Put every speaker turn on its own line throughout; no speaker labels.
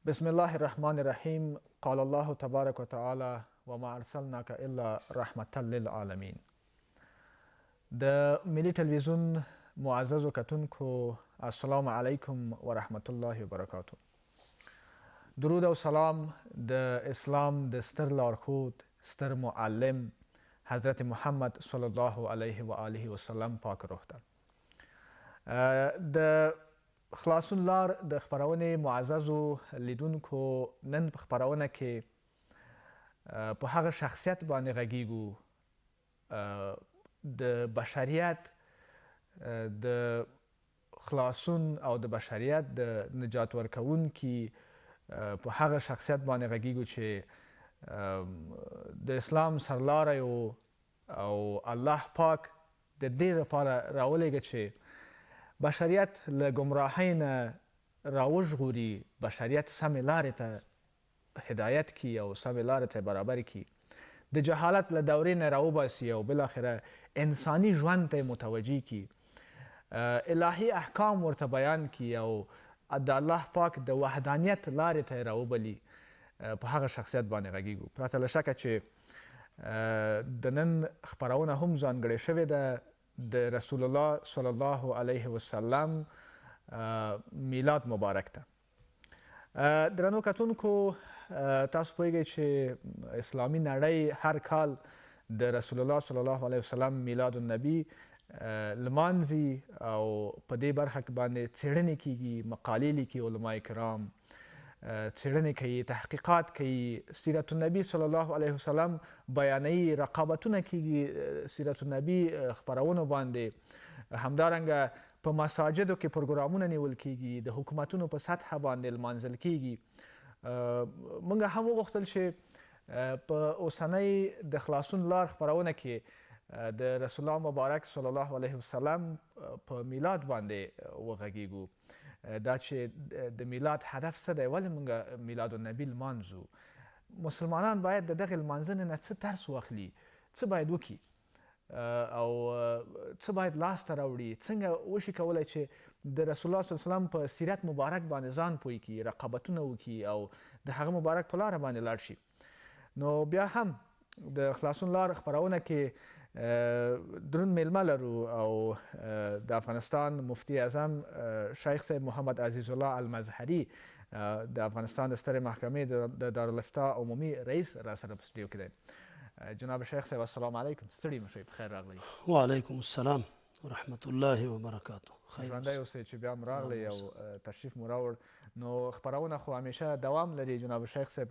بسم الله الرحمن الرحیم. قال الله تبارک و تعالی و ما ارسلناک الا رحمة للعالمین. د ملي ټلویزیون معززو کتونکو السلام علیکم و رحمت الله وبرکاته. درود او سلام د اسلام د ستر لارښود، ستر معلم حضرت محمد صلی الله علیه و آله وسلم پاک روح ته. د خلاصون لار د خپرونې معززو لیدونکو، نن په خپرونه کې په هغه شخصیت باندې غږیږو د بشریت د خلاصون او د بشریت د نجات ورکوونکي په هغه شخصیت باندې غږیږو چې د اسلام سرلاری او الله پاک د دې لپاره راولېږه چې بشریت له ګمراهۍ نه راوژغوري، بشریت سمې لارې ته هدایت کړي او سمې لارې ته برابر کړي، د جهالت له دورې نه راوباسي او بالاخره انساني ژوند ته متوجه کړي، الهي احکام ورته بیان کړي او د الله پاک د وحدانیت لارې ته راوبلي. په هغه شخصیت باندې غږیږو. پرته له شکه چې د نن خپرونه هم ځانګړې شوې ده د رسول الله صلی الله علیه وسلم میلاد مبارک ته. درنو کتونکو، تاسو پوهیږئ چې اسلامي نړۍ هر کال د رسول الله صلی الله علیه وسلم میلاد النبی لمانځي او په دې برخه کې باندې څېړنې کیږي، مقالې لیکي علماء کرام، څېړنې کوي، تحقیقات کوي، سیرت النبی صلی الله علیه وسلم بیانوي، رقابتونه کیږي سیرت النبی خپرونو باندې. همدارنګه په مساجدو کې پروګرامونه نیول کیږي، د حکومتونو په سطحه باندې لمانځل کیږي. موږ هم وغوښتل چې په اوسنۍ د خلاصون لار خپرونه کې د رسول الله مبارک صلی الله علیه وسلم په میلاد باندې وغږیږو. دا چې د میلاد هدف څه دی، ولې موږ میلاد النبي لمانځو، مسلمانان باید د دغې لمانځنې نه څه درس واخلي، څه باید وکړي او څه باید لاسته راوړي، څنګه وشي کولی چې د رسول الله صلی الله علیه وسلم په سیرت مبارک باندې ځان پوه کړي، رقابتونه وکړي او د هغه مبارک په لاره باندې لاړ شي. نو بیا هم د خلاصون لار خپرونه کې دروند میلمه لرو او د افغانستان مفتی اعظم شیخ صاحب محمد عزیز الله المظهري د افغانستان د سترې محکمې د دارالافتاء عمومي رئیس را سره په سټوډیو کې دی. جناب شیخ صاحب السلام علیکم، ستړي مه شئ، په خیر راغلی.
وعلیکم السلام ورحمت الله وبرکاته.
ژوندی اوسئ چې بیا م راغلی او تشریف مو راوړ. نو خپرونه خو همیشه دوام لري جناب شیخ صاحب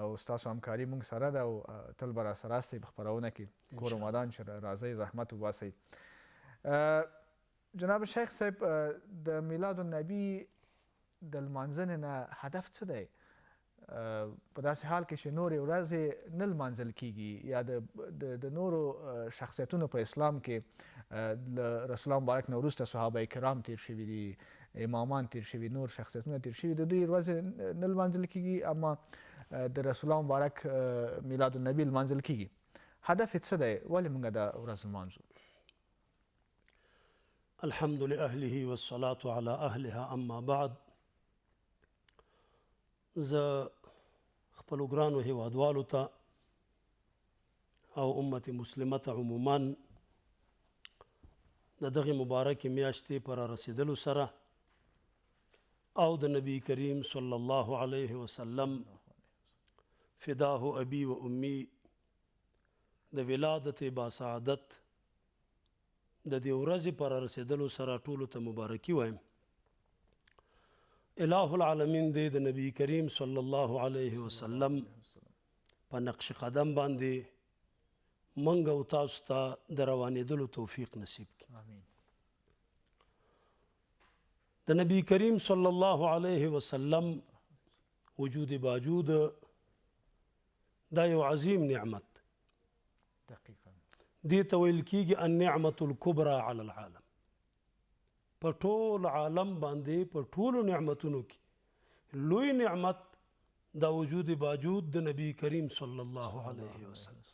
او ستاسو همکاري موږ سره ده او تل به راسره یاستئ په خپرونه کې. کور و مادان چې راځئ، زحمت وباسئ. جناب شیخ صاحب، د میلاد النبي د لمانځنې نه هدف څه دی؟ په داسې حال کې چې نورې ورځې نه لمانځل کیږي یا د نورو شخصیتونو په اسلام کې له رسول الله مبارک نه وروسته صحابه کرام تیر شوي دي، امامان تیر شوي، نور شخصیتونه تیر شوي، د دوی ورځې نه لمانځل کیږي، اما د رسول الله مبارک میلاد النبي لمانځل کیږي. هدف یې څه دی؟ ولې موږ دا ورځ لمانځو؟
الحمد لأهله والصلاة على أهلها اما بعد. زه خپلو ګرانو هیوادوالو ته او امت مسلمه ته عموما د دغې مبارکې میاشتې په رارسېدلو سره او د نبی کریم صلی الله علیه وسلم فداه ابي و امي د ولادت باسعادت د دې ورځې په رارسېدلو سره ټولو ته مبارکي وایم. الہ العالمین دې د نبی کریم صلی الله علیه وسلم په نقش قدم باندې موږ او تاسو ته د روانېدلو توفیق نصیب کړي. د نبی کریم صلی الله علیه وسلم وجود باجود دا یو عظیم نعمت دې ته ویل کېږي النعمة الکبرى علی العالم. په ټول عالم باندې په ټولو نعمتونو کې لوی نعمت دا وجود باجود د نبی کریم صلی الله علیه وسلم.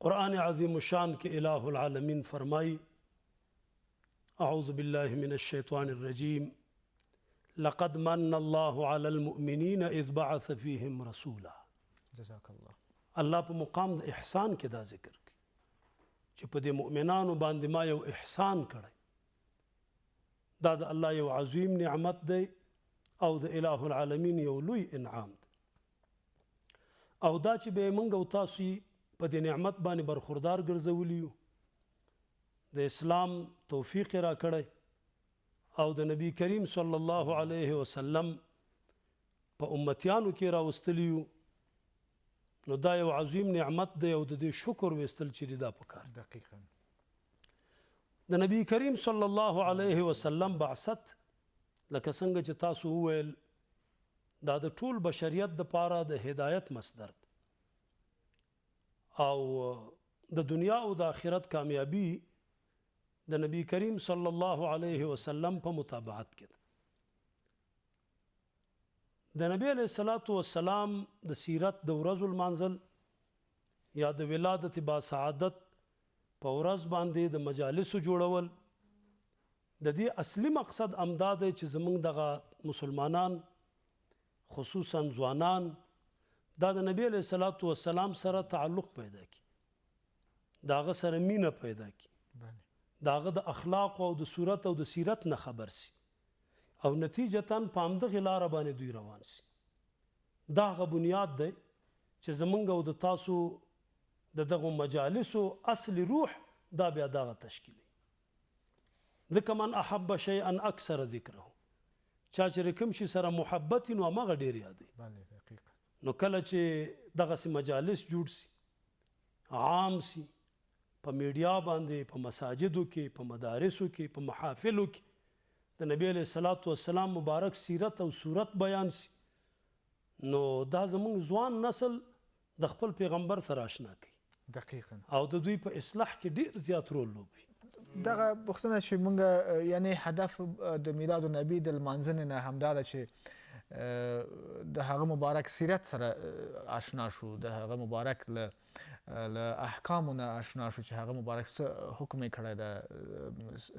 قرآن عظیم الشان کې الہ العالمین فرمائی اعوذ باللہ من الشیطان الرجیم لقد من الله على المؤمنين اذ بعث فيهم رسولا.
جزاک الله.
الله په مقام د احسان کې دا ذکر کوي چې په دې مؤمنانو باندې ما یو احسان کړی. دا د الله یو عظیم نعمت دی او د اله العالمین یو لوی انعام دی. او دا چې به موږ او تاسو په دې نعمت باندې برخوردار ګرځولي یو، د اسلام توفیق را کړی او د نبی کریم صلی الله علیه وسلم په امتیانو کې راوستلی یو، نو دا یو عظیم نعمت دی او د دې شکر ویستل چې دا پکار.
دقیقاً
د نبی کریم صلی الله علیه وسلم بعثت لکه څنګه چې تاسو وویل دا د ټول بشریت د پاره د هدایت مصدر دی او د دنیا او د آخرت کامیابی د نبی کریم صلی الله علیه وسلم په متابعت کې ده. د نبی علیه الصلاۃ والسلام د سیرت د ورځو المنزل یا د ولادت با سعادت په ورځ باندې د مجالسو جوړول د دې اصلي مقصد امدا دی چې زموږ دغه مسلمانان خصوصا ځوانان دا د نبی علیه الصلاۃ والسلام سره تعلق پیدا کړي، د هغه سره مینه پیدا کړي، د هغه د اخلاق او د صورت او د سیرت نه خبر سي او نتیجتاً په همدغې لاره باندې دوی روان سي. دا هغه بنیاد دی چې زموږ او د تاسو د دغو مجالسو اصلي روح دا بیا دغه تشکیلوي. ځکه من احب شیئا اکثر ذکره، چا چې کوم شي سره محبت نو همغه ډېر یادوي. نو کله چې دغسې مجالس جوړ سي، عام سي، په میډیا باندې، په مساجدو کې، په مدارسو کې، په محافلو کې د نبی علیه الصلاۃ والسلام مبارک سیرت او صورت بیان سي، نو دا زموږ ځوان نسل د خپل پیغمبر سره آشنا کوي.
دقیقاً.
او د دوی په اصلاح کې ډېر زیات رول لوبوي.
دغه پوښتنه چې موږ یعنی هدف د میلاد النبی د لمانځنې نه همدا ده چې د هغه مبارک سیرت سره آشنا شو، د هغه مبارک له احکامو نه آشنا شو چې هغه مبارک څه حکم یې کړی ده،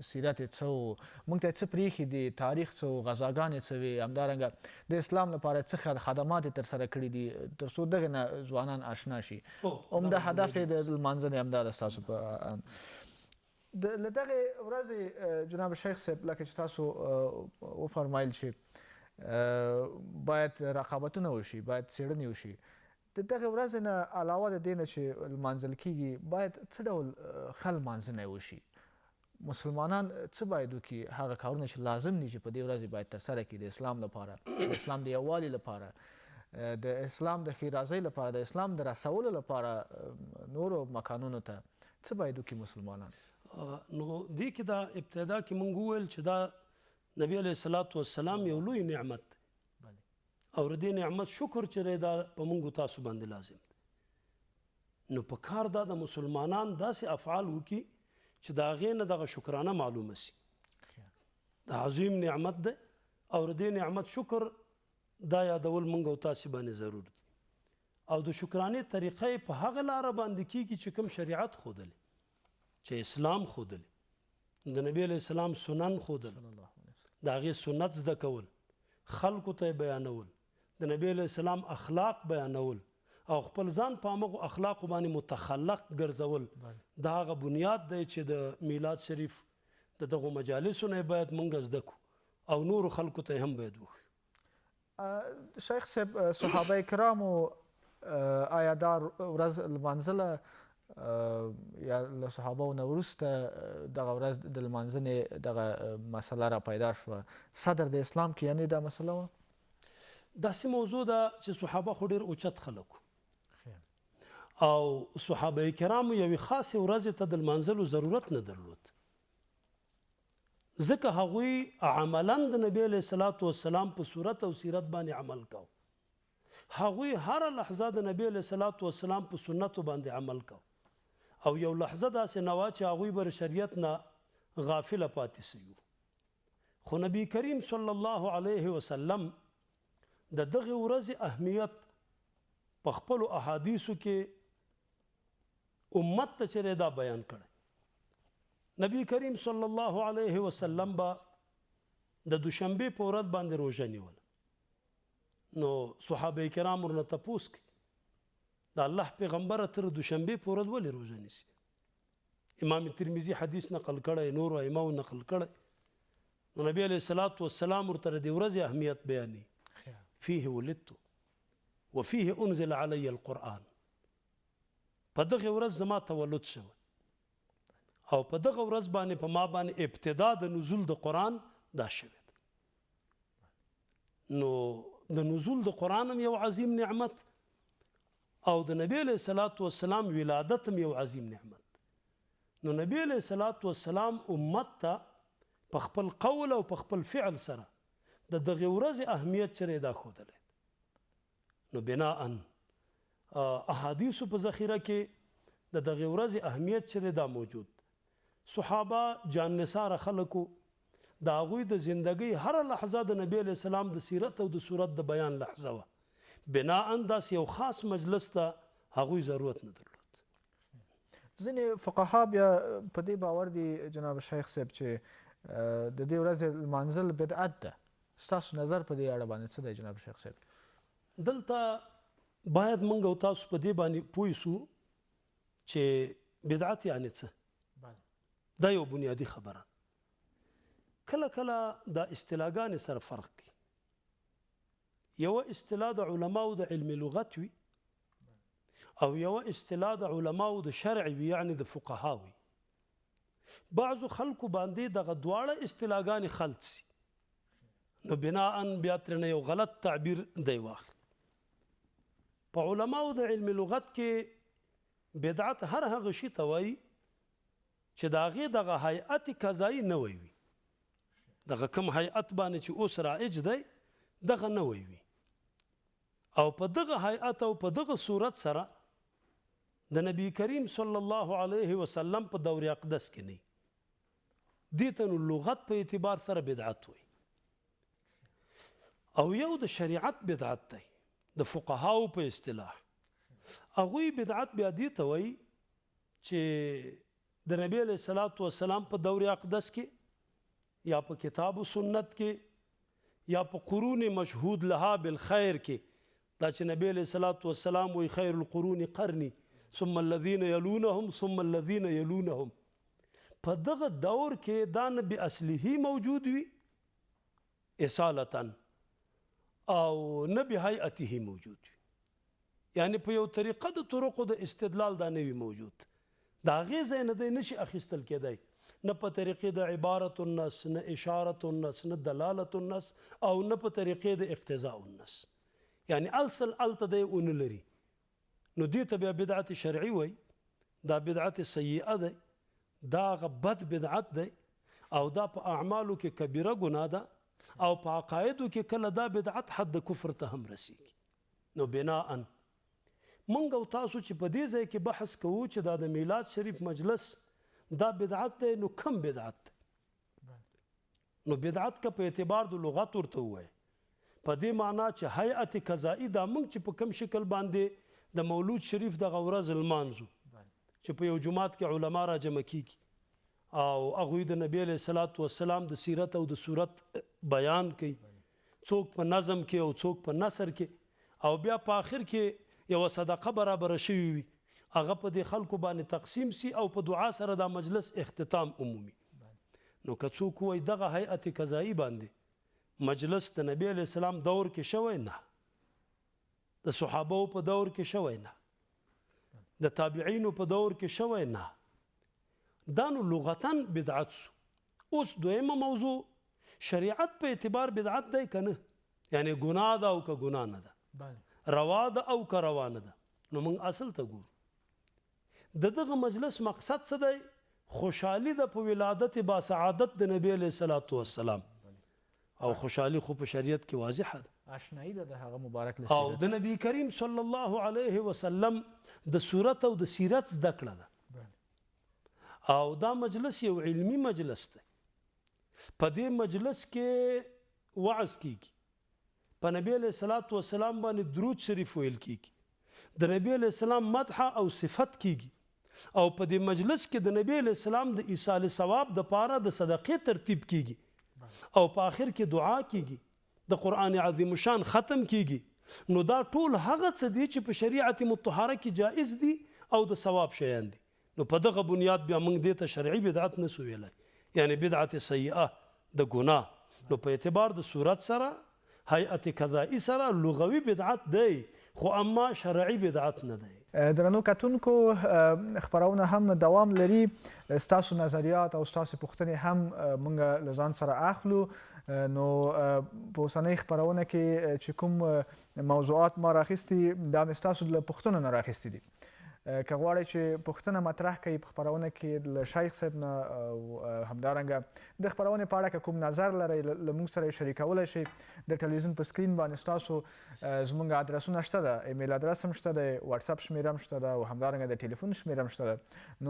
سیرت یې څه و، موږ ته څه پرېښي دي، تاریخ څه و، غزاګانې څه وې، همدارنګه د اسلام لپاره څه خدمات یې ترسره کړي دي تر څو دغې نه ځوانان آشنا شي. عمده هدف یې د لمانځنې همدا ده. ستاسو په له دغې ورځې جناب شیخ صاحب لکه چې تاسو وفرمایل چې باید رقابتونه وشي، باید څېړنې وشي. د دغې ورځې نه علاوه د دې نه چې لمانځل کیږي باید څه ډول ښه لمانځنه وشي؟ مسلمانان څه باید وکړي؟ هغه کارونه چې لازم دي چې په دې ورځې باید ترسره کړي د اسلام لپاره، د اسلام د یووالي لپاره، د اسلام د ښېرازۍ لپاره، د اسلام د رسولو لپاره نورو مکانونو ته څه باید وکړي مسلمانان؟
نو دې کې دا ابتدا کې موږ وویل چې دا نبی علیه الصلاۃ والسلام یو لوی نعمت دی او د دې نعمت شکر چې دی دا په موږ تاسو باندې لازم دی. نو په کار دا د مسلمانان داسې افعال وکړي چې د هغې نه دغه شکرانه معلومه سي. دا عظیم نعمت دی او د دې نعمت شکر دا یادول موږ او تاسو باندې ضرور دی. او د شکرانې طریقه یې په هغه لاره باندې کیږي چې کوم شریعت ښودلی، چې اسلام ښودلی، د نبی علیه السلام سنن ښودل، د هغې سنت زده کول، خلکو ته یې بیانول، د نبی علیه السلام اخلاق بیانول او خپل ځان په همغو اخلاقو باندې متخلق ګرځول. دا هغه بنیاد دی چې د میلاد شریف د دغو مجالسو نه باید موږ زده کړو او نورو خلکو ته هم باید وښیو.
شیخ صاحب، صحابه کرامو آیا دا ورځ لمانځله یا له صحابو نه وروسته دغه ورځ د لمانځنې دغه مسله را پیدا شوه؟ صدر د اسلام کې یعنې دا مسله وه؟
داسې موضوع ده چې صحابه خو ډېر اوچت خلک او صحابه کرامو یوې خاصې ورځې ته د لمانځلو ضرورت نه درلود، ځکه هغوی عملاً د نبی علیه الصلاۃ والسلام په صورت او سیرت باندې عمل کو. هغوی هره لحظه د نبی علیه الصلاۃ والسلام په سنتو باندې عمل کو او یو لحظه داسې نه وه چې هغوی به شریعت نه غافله پاتې سوي. خو نبی کریم صلی الله علیه وسلم د دغې ورځې اهمیت په خپلو احادیثو کې امت ته چې دا بیان کړی. نبی کریم صلی الله علیه وسلم به د دوشنبې په ورځ باندې روژه نیوله. نو صحابه کرام ورنه تپوس کوي د الله پیغمبره ته دوشنبې په ورځ ولې روژه نیسي؟ امام ترمذي حدیث نقل کړی، نورو ائمو نقل کړی. نو نبی علیه الصلاة والسلام ورته د دې ورځې اهمیت بیانوي. فیه ولدت وفیه انزل علی القرآن. په دغه ورځ زما تولد شوی او په دغه ورځ باندې په ما باندې ابتدا د نزول د قرآن دا شوی ده. نو د نزول د قرآن هم یو عظیم نعمت او د نبی علیه الصلاة والسلام ولادت هم یو عظیم نعمت. نو نبی علیه الصلاة والسلام امت ته په خپل قول او په خپل فعل سره د دغه ورځې اهمیت چیرې دا ښودلی. نو بناءً احادیثو په ذخیره کې د دغه ورځې اهمیت چیرې دا موجود. صحابه جان نثاره خلکو د هغوی د زندګۍ هره لحظه د نبی علیه السلام د سیرت او د صورت د بیان لحظه وه. بناءً داسې یو خاص مجلس ته هغوی ضرورت نه درلود.
ځینې فقها بیا په دې باور دي جناب شیخ صاحب چې د دې ورځې لمانځل بدعت ده. ستاسو نظر په دې اړه باندې څه دی جناب شیخ صاحب؟
دلته باید موږ او تاسو په دې باندې پوه سو چې بدعت یعنې څه. دا یو بنیادی خبره. کله کله دا اصطلاحګانې سره فرق کوي. یوه اصطلاح د علماو د علم لغت وي او یوه اصطلاح د علماو د شرع وي، یعنی د فقها وي. بعضو خلکو باندې دغه دواړه اصطلاحګانې خلط سي، نو بناءً بیا ترېنه یو غلط تعبیر دی واخلي. په علماو د علم لغت کې بدعت هر هغه شي ته وایي چې د هغې دغه هیئت قضایي نوی وي. دغه کوم هیئت باندې چې اوس رایج دی دغه نوی وي او په دغه هیئت او په دغه صورت سره د نبی کریم صلی الله علیه وسلم په دور اقدس کې نه. دې ته نو لغت په اعتبار سره بدعت وي. او یو د شریعت بدعت دی د فقهاو په اصطلاح. هغوی بدعت بیا دې ته وایي چې د نبی علیه الصلاة والسلام په دور اقدس کې یا په کتاب و سنت کې یا په قرون مشهود لها بالخیر کې، دا چې نبی علیه الصلاة والسلام وی خیر القرون قرنی ثم الذین یلونهم ثم الذین یلونهم، په دغه دور کې دا نه به اصله موجود وي اصالتا او نه به هیئته موجود وي. یعنی په یو طریقه د طرقو د استدلال دا نه وي موجود. دا هغې ځای نه دی نشي اخیستل کېدی، نه په طریقې د عبارت النص، نه اشارت النص، نه دلالت النص او نه په طریقې د اقتضاء النص. یعنی الصل الته دی ونه لري. نو دې ته بیا بدعت شرعي وایي. دا بدعت سیئه دی، دا هغه بد بدعت دی او دا په اعمالو کې کبیره ګناه ده او په عقایدو کې کله دا بدعت حد کفر ته هم رسیږي. نو بناءً موږ او تاسو چې په دې ځای کې بحث کوو چې دا د میلاد شریف مجلس دا بدعت دی، نو کم بدعت دی؟ نو بدعت که په اعتبار د لغت ورته ووایي په دې معنا چې هیئت قضایي دا موږ چې په کم شکل باندې د مولود شریف دغه ورځ لمانځو چې په یو جومات کې علما را جمع کیږي او هغوی د نبی علیه الصلاة والسلام د سیرت او د صورت بیان کوي، څوک په نظم کې او څوک په نثر کې، او بیا په آخر کې یوه صدقه برابره شوي وي، هغه په دې خلکو باندې تقسیم سي او په دعا سره دا مجلس اختتام عمومي. نو که څوک وایي دغه هیئت قضایي باندې مجلس د نبی علیه السلام دور کې شوی، نه د صحابو په دور کې شوی، نه د تابعینو په دور کې شوی، نه. دا نو لغتاً بدعت سو. اوس دویمه موضوع، شریعت په اعتبار بدعت دی که نه؟ یعنی ګناه ده او که ګناه نه ده، روا ده او که روا نه ده. نو موږ اصل ته ګورو. د دغه مجلس مقصد څه دی؟ خوشحالي ده په ولادت با سعادت د نبی علیه الصلاة والسلام، او خوشحالي خو په شریعت کې واضحه ده،
آشنایی ده د هغه مبارک له
او
سیرت.
د نبی کریم صلی الله علیه وسلم د صورت او د سیرت زده کړه ده. او دا مجلس یو علمی مجلس دی. په دې مجلس کې وعظ کیږي، په نبی علیه الصلاة والسلام باندې درود شریف ویل کیږي، د نبی علیه السلام مدح او صفت کیږي، او په دې مجلس کې د نبی علیه السلام د ایصال ثواب د پاره د صدقې ترتیب کیږي. او په آخر کې دعا کیږي، د قرآن عظیم شان ختم کیږي، نو دا ټول هغه څه دي چې په شریعت مطهره کې جائز دي او د ثواب شیان دي. نو په دغه بنیاد بیا موږ دې ته شرعي بدعت نسو ویلی، یعنی بدعت سیئه د ګناه. نو په اعتبار د صورت سره هیئت قضایي سره لغوي بدعت دی، خو اما شرعي بدعت نه دی.
درنو کتونکو، خبرونه هم دوام لري. ستاسو نظریات او ستاسو پوښتنې هم موږ له ځان سره اخلو. نو په اوسنۍ خبرونه کې چې کوم موضوعات ما راخیستي دا مې ستاسو له پوښتنو نه راخیستي دي. که غواړئ چې پوښتنه مطرح کړئ په خپرونه کې له شیخ صاحب نه او همدارنګه د خپرونې په اړه که کوم نظر لرئ له موږ سره یې شریکولی شئ. د ټلویزیون په سکرین باندې ستاسو زموږ ادرسونه شته ده، ایمیل ادرس هم شته دی، واتساپ شمیره هم شته ده او همدارنګه د ټلیفون شمیره هم شته ده.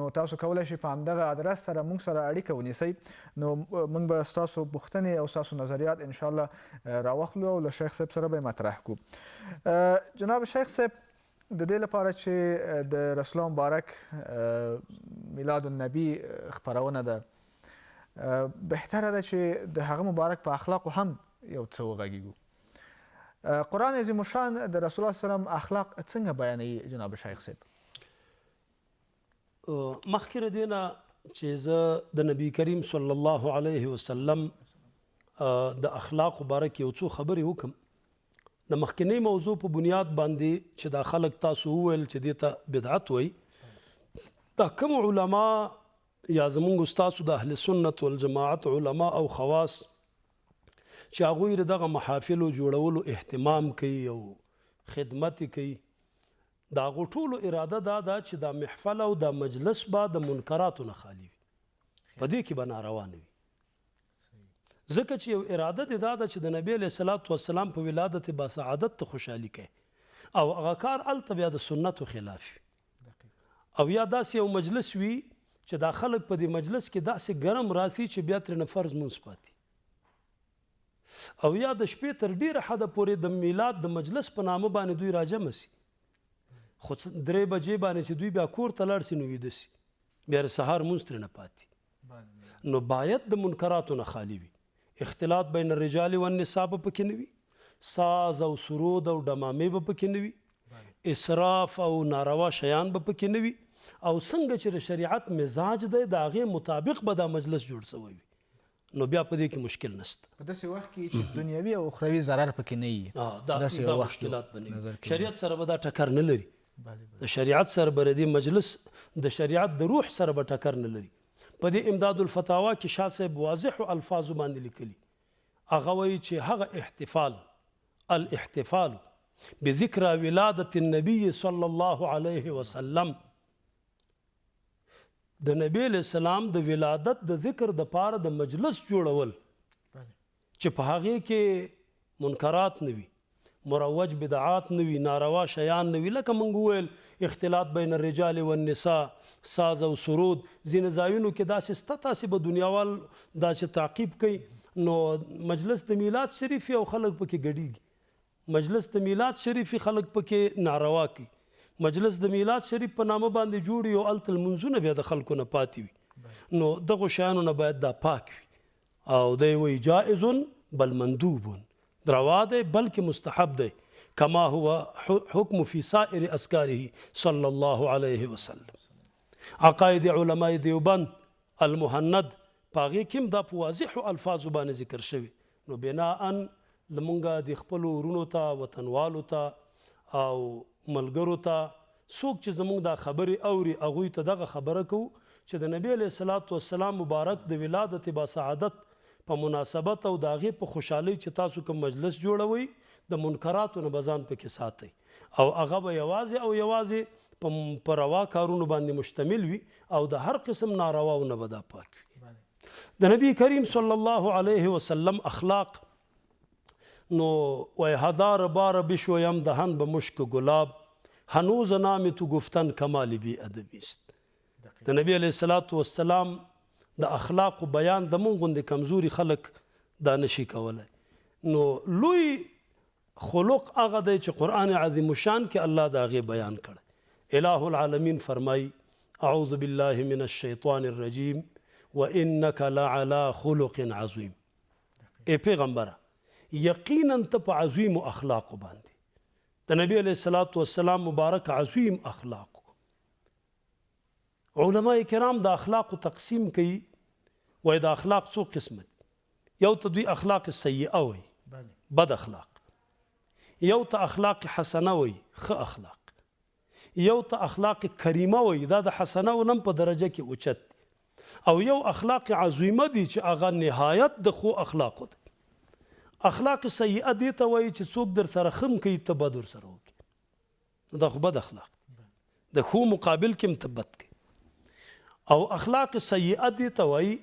نو تاسو کولی شئ په همدغه ادرس سره موږ سره اړیکه ونیسئ. نو موږ به ستاسو پوښتنې او ستاسو نظریات انشاءالله راواخلو او له شیخ صاحب سره به یې مطرح کړو. جناب شیخ صاحب، د دې لپاره چې د رسول الله مبارک میلاد النبی خپرونه ده، بهتره ده چې د هغه مبارک په اخلاقو هم یو څه وغږیږو. قرآن عظیم الشان د رسول الله سلام اخلاق څنګه بیانوي جناب شیخ صاحب؟
مخکې له دې نه چې زه د نبی کریم صلی الله علیه وسلم د اخلاقو باره کې یو څو خبرې وکړم، د مخکنۍ موضوع په بنیاد باندې چې دا خلک تاسو وویل چې دې ته بدعت وایي، دا کوم علما یا زمونږ ستاسو د اهل سنت والجماعت علما او خواص چې هغوی د دغه محافلو جوړولو اهتمام کوي او خدمت کوي، د هغو ټولو اراده دا ده چې دا محفل او دا مجلس به د منکراتو نه خالي وي، په دې کې به ناروا نه وي. ځکه چې یو اراده دې دا ده چې د نبی علیه الصلاة والسلام په ولادت با سعادت ته خوشحالي کوي او هغه کار هلته بیا د سنتو خلاف وي، او یا داسې یو مجلس وي چې دا خلک په دې مجلس کې داسې ګرم راځي چې بیا ترېنه فرض مونځ پاتې، او یا د شپې تر ډېره حده پورې د میلاد د مجلس په نامه باندې دوی راجمع سي، خو 3 بجې باندې چې دوی بیا کور ته لاړ سي نو ویده سي، بیا د سهار مونځ ترېنه پاتې. نو باید د منکراتو نه خالي وي. اختلاط بین الرجال والنساء به پکې نه وي، ساز او سرود او ډمامې به پکې نه وي، اسراف او ناروا شیان به پکې نه وي، او څنګه چې د شریعت مزاج دی د هغې مطابق به دا مجلس جوړ شوی وي، نو بیا په دې کې مشکل نشته.
په داسې وخت کې چې دنیوي او اخروي ضرر پکې نه وي،
دا مشکلات به نه وي. شریعت سره به دا ټکر نه لري، د شریعت سره به د مجلس د شریعت د روح سره به ټکر نه لري. په دې امداد الفتاوا کې شاه صاحب واضح الفاظو باندې لیکلي، هغه وایي چې هغه الاحتفال بذکرى ولادة النبي صلی الله علیه وسلم، د نبی علیہ السلام د ولادت د ذکر د پاره د مجلس جوړول چې په هغې کې منکرات نه وي، مروج بدعات نه وي، ناروا شیان نه وي، لکه موږ وویل اختلاط بین الرجال والنساء، ساز او سرود. ځینې ځایونو کې داسې سته تاسې به دنیاوال دا چې تعقیب کوي، نو مجلس د میلاد شریفي او خلک پکې ګډیږي، مجلس د میلاد شریفي خلک پکې ناروا کوي، مجلس د میلاد شریف په نامه باندې جوړ یو هلته لمونځونه بیا د خلکو نه پاتې وي. نو دغو شیانو نه باید دا پاک وي، او دی وایي جائز بل مندوب، روا دی بلکې مستحب دی، کما هو حکم فی سائر اسکاره صلی الله علیه وسلم. عقاید علماء دیوبند المهند په هغې کې هم دا په واضحو الفاظو باندې ذکر شوي. نو بناء زمونږ د خپلو ورونو ته، وطنوالو ته او ملګرو ته، څوک چې زمونږ دا خبرې اوري هغوی ته دغه خبره کوو چې د نبی علیه الصلاة والسلام مبارک د ولادت با سعادت په مناسبت او د هغې په خوشحالۍ چې تاسو کوم مجلس جوړوئ، د منکراتو نه به ځان پکې ساتئ، او هغه به یوازې او یوازې په روا کارونو باندې مشتمل وي، او د هر قسم نارواو نه به دا پاک وي. د نبی کریم صلی الله علیه وسلم اخلاق، نو وای هزار بار بشویم دهن به مشک گلاب، هنوز نام تو گفتن کمال بی ادبی است. د نبی علیه الصلاة والسلام د اخلاق و بیان زمونږ غوندې کمزوري خلک دا نشي کولی. نو لوی خلق هغه دی چې قرآن عظیم الشان کې الله د هغې بیان کړی. الہ العالمین فرمایي اعوذ بالله من الشیطان الرجیم وانک لعلی خلق عظیم. ای پیغمبره یقینا ته په عظیمو اخلاقو باندې د نبی علیه الصلاة والسلام مبارک عظیم اخلاقو. علماء کرام د اخلاقو تقسیم کوي، وایي د اخلاق څو قسمه دي. یو ته دوی اخلاق سیئه وایي، بد اخلاق. یو ته اخلاق حسنه وایي، ښه اخلاق. یو ته اخلاق کریمه وایي، دا د حسنه نم په درجه کې اوچت دي. او یو اخلاق عظیمه دي چې هغه نهایت د خو اخلاقو دي. اخلاق سیئه دي ته وایي چې څوک در سره خم کوي ته بد ورسره وکړي، دا خو بد اخلاق دي. د خو مقابل کې هم ته بد کوي. او اخلاق سیئه دي ته وایي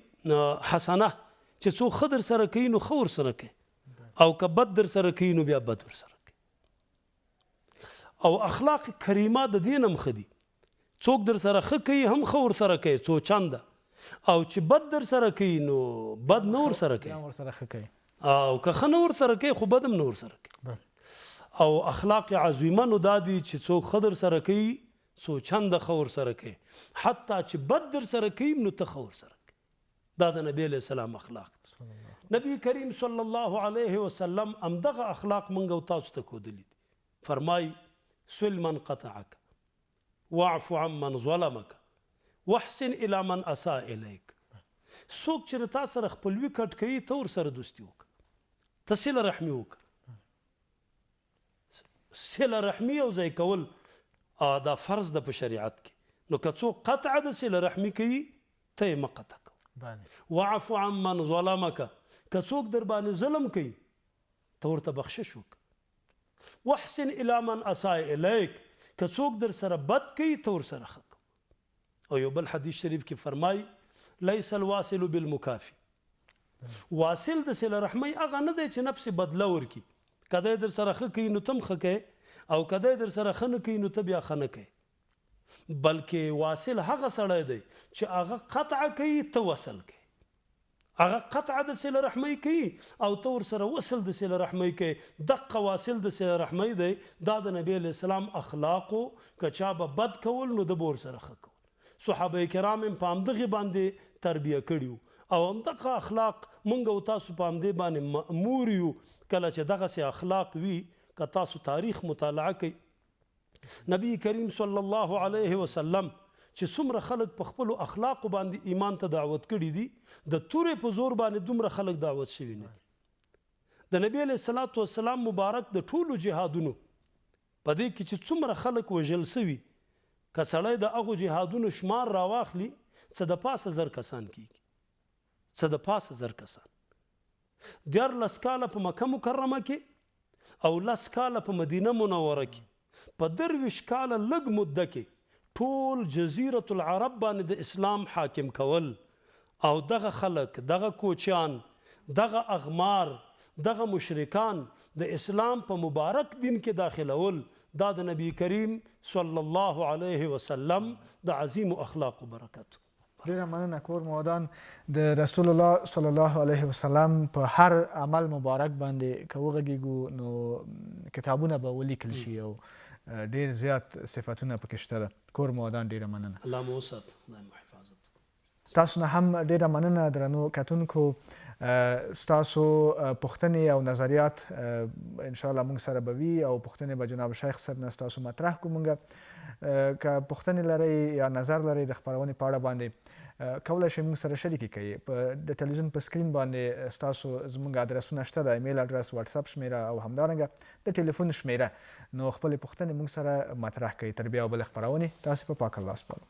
حسنه چې څوک ښه در سره کوي نو ښه ورسره کوي، او که بد در سره کوي نو بیا بد ورسره کوي. او اخلاق کریمه د دې نه هم ښه دي، څوک در سره ښه کوي هم ښه ورسره کوي څو چنده، او چې بد در سره کوي نو بد نه ورسره کوي، او که ښه نه ورسره کوي خو بد هم نه ورسره کوي. او اخلاق عظیمه نو دا دي چې څوک ښه در سره کوي څو چنده ښه ورسره کوي، حتی چې بد در سره کوي نو ته ښه ورسره کوي. دا د نبی علیه السلام اخلاق. نبی کریم صلی الله علیه وسلم همدغه اخلاق موږ او تاسو ته ښودلي دي. فرمایي صل من قطعک واعف عن من ظلمک واحسن الى من اساء الیک. څوک چې تا سره خپلوي کټ کوي ته ورسره دوستي وکړه، ته صله رحمي وکړه. صله رحمي او ځای کول دا فرض ده په شریعت کې. نو که څوک قطع د صله رحمي کوي ته یې مه قطع کوه. واعف عن من ظلمک، که څوک در باندې ظلم کوي ته ورته بخشش وکړه. واحسن الى من اساء الیک، که څوک در سره بد کوي ته ورسره ښه کوه. او یو بل حدیث شریف کې فرمایي لیس الواصل بالمکافي. واصل د صله رحمۍ هغه نه دی چې نفس بدله ورکړي. که دی در سره ښه کوي نو ته هم ښه کوې، او که دی در سره ښه نه کوي نو ته بیا ښه نه کوې. بلکې واصل هغه سړی دی چې هغه قطع کوي ته وصل کوي، هغه قطع د صله رحمۍ کوي او ته ورسره وصل د صله رحمۍ کوي. دقه واصل د صله رحمۍ دی. دا د نبی علیه السلام اخلاقو. که چا به بد کول نو د به ورسره ښه کول. صحابه کرام هم په همدغې باندې تربیه کړي او همدغه اخلاق موږ او تاسو په همدې باندې مأمور یو. کله چې دغسې اخلاق وي، که تاسو تاریخ مطالعه کوئ، نبی کریم صلی الله علیه وسلم چې څومره خلک په خپلو اخلاقو باندې ایمان ته دعوت کړي دي، د تورې په زور باندې دومره خلک دعوت شوي نه دي. د نبی علیه الصلاة والسلام مبارک د ټولو جهادونو په دې کې چې څومره خلک وژل سوي، که سړی د هغو جهادونو شمار راواخلي څه د پاسه 1000 کسان کېږي، څه د پاسه 1000 کسان. 14 کاله په مکه مکرمه کې او 10 کاله په مدینه منوره کې، په 23 کاله لږ مده کې ټول جزیرة العرب باندې د اسلام حاکم کول. او دغه خلک، دغه کوچیان، دغه اغمار، دغه مشرکان د اسلام په مبارک دین کې داخلول، دا د نبی کریم صلی الله علیه وسلم د عظیم اخلاق و برکت.
ډیره مننه کور مودان. د رسول الله صلی الله علیه وسلم په هر عمل مبارک باندې که وغږیږو نو کتابونه به ولیکل شي او ډیر زیات صفتونه پکې شته ده. کور مودان ډیره مننه.
الله مو وسات، خدای مو حفاظت.
تاسو نه هم ډیره مننه درنو کتونکو. ستاسو پوښتنې او نظریات انشاءالله موږ سره به وي او پوښتنې به جناب شیخ صاحب نه ستاسو مطرح کړو. موږ که پوښتنې لرئ یا نظر لرئ د خپرونې په اړه باندې، کولی شئ موږ سره شریکې کړئ. د تلویزیون په سکرین باندې ستاسو زموږ ادرسونه شته، د ایمیل ادرس، واتساپ شمیره او همدارنګه د ټلیفون شمیره. نو خپلې پوښتنې موږ سره مطرح کړئ. تر بیا او بلې خپرونې تاسې په پاک الله سپارو.